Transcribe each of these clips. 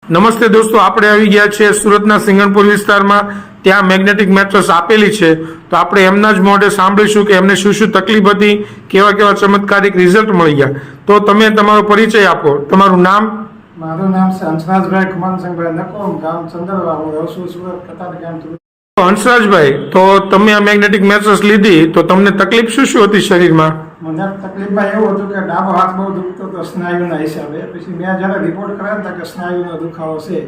નમસ્તે દોસ્તો, આપણે આવી ગયા છે સુરતના સિંગણપુર વિસ્તારમાં. ત્યાં મેગ્નેટિક મેટ્રેસ આપેલી છે, તો આપણે એમના જ મોઢે સાંભળીશું કે એમને શું શું તકલીફ હતી, કેવા કેવા ચમત્કારિક રિઝલ્ટ મળી ગયા. તો તમે તમારો પરિચય આપો. તમારું નામ? મારું નામ છે હંસરાજભાઈ ખુમાનસિંહભાઈ નકોમ, ગામ ચંદરવા. હું રહું છું સુરત કતારગામ. હંસરાજભાઈ, તો તમે આ મેગ્નેટિક મેટ્રેસ લીધી તો તમને તકલીફ શું શું હતી શરીરમાં? મને તકલીફમાં એવું હતું કે ડાબો હાથ બહુ દુખતો હતો સ્નાયુના હિસાબે. પછી મેં જ્યારે રિપોર્ટ કરાવ્યા હતા કે સ્નાયુનો દુખાવો છે,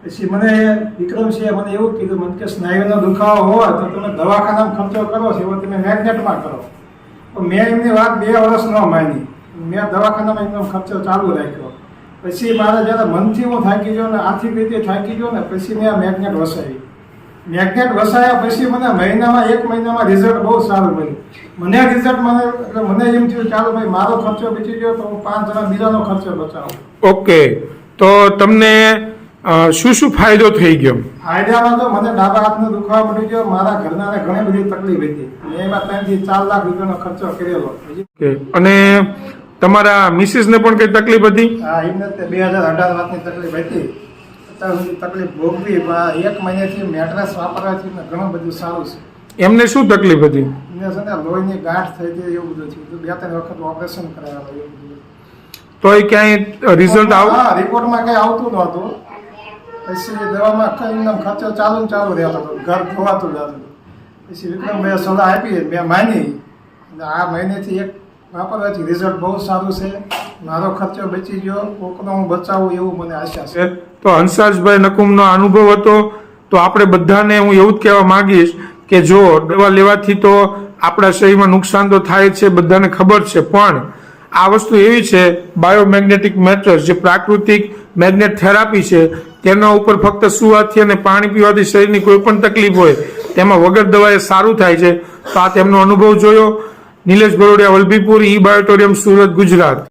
પછી મને વિક્રમસિંહે મને એવું કીધું મને કે સ્નાયુનો દુખાવો હોય તો તમે દવાખાનામાં ખર્ચો કરો છો એવો તમે મેગ્નેટમાં કરો. તો મેં એમની વાત 2 વર્ષ ન માની. મેં દવાખાનામાં એમનો ખર્ચો ચાલુ રાખ્યો. પછી મારે જ્યારે મનથી હું થાકી ગયો ને આર્થિક રીતે થાકી ગયો ને પછી મેં આ મેગ્નેટ વસાવી. મેગ્નેટ વસાયા પછી મને મહિનામાં 1 મહિનામાં રિઝલ્ટ બહુ સારું મળ્યું. મને રિઝલ્ટ મને એમ થયું ચાલો ભાઈ મારો ખર્ચો બચી ગયો તો હું 5 જણા બીજાનો ખર્ચો બચાવું. ઓકે, તો તમને શું શું ફાયદો થઈ ગયો? ફાયદામાં તો મને ડાબા હાથનો દુખાવો મળી ગયો. મારા ઘરનાને ઘણી બધી તકલીફ હતી. મેં એમાં 3 થી 4 લાખ રૂપિયાનો ખર્ચો કરેલો. અને તમારા મિસિસને પણ કઈ તકલીફ હતી? હા, એમને 2018 વાતની તકલીફ હતી. અત્યાર સુધી તકલીફ ભોગવી. 1 મહિનાથી મેટ્રેસ વાપરવાથી ઘણું બધું સારું છે. એમને શું તકલીફ હતી? એમને છે ને લોહીની ગાંઠ થઈ હતી, એવું બધું થયું. 2-3 વખત ઓપરેશન કરાવ્યા એવું બધું. તો એ ક્યાંય રિઝલ્ટ હા, રિપોર્ટમાં કઈ આવતું નહોતું. પછી દવામાં કઈ ખર્ચો ચાલુ રહેતો હતો, ઘર ધોવાતું જતું. પછી વિક્રમભાઈએ સલાહ આપી, મેં માની. આ મહિનેથી એક વાપરવાથી રિઝલ્ટ બહુ સારું છે. મારો ખર્ચો બચી ગયો, કોકનો હું બચાવું એવું મને આશા છે. તો હંસરાજભાઈ નકુમનો અનુભવ હતો. તો આપણે બધાને હું એવું જ કહેવા માંગીશ કે જો દવા લેવાથી તો આપણા શરીરમાં નુકસાન તો થાય છે, બધાને ખબર છે, પણ આ વસ્તુ એવી છે બાયોમેગ્નેટિક મેટ્રેસ જે પ્રાકૃતિક મેગ્નેટ થેરાપી છે, તેના ઉપર ફક્ત સુવાથી અને પાણી પીવાથી શરીરની કોઈ પણ તકલીફ હોય તેમાં વગર દવાએ સારું થાય છે. તો આ તેમનો અનુભવ જોયો. નિલેશ બરોડિયા, વલભીપુર, ઈ બાયોટોરિયમ, સુરત, ગુજરાત.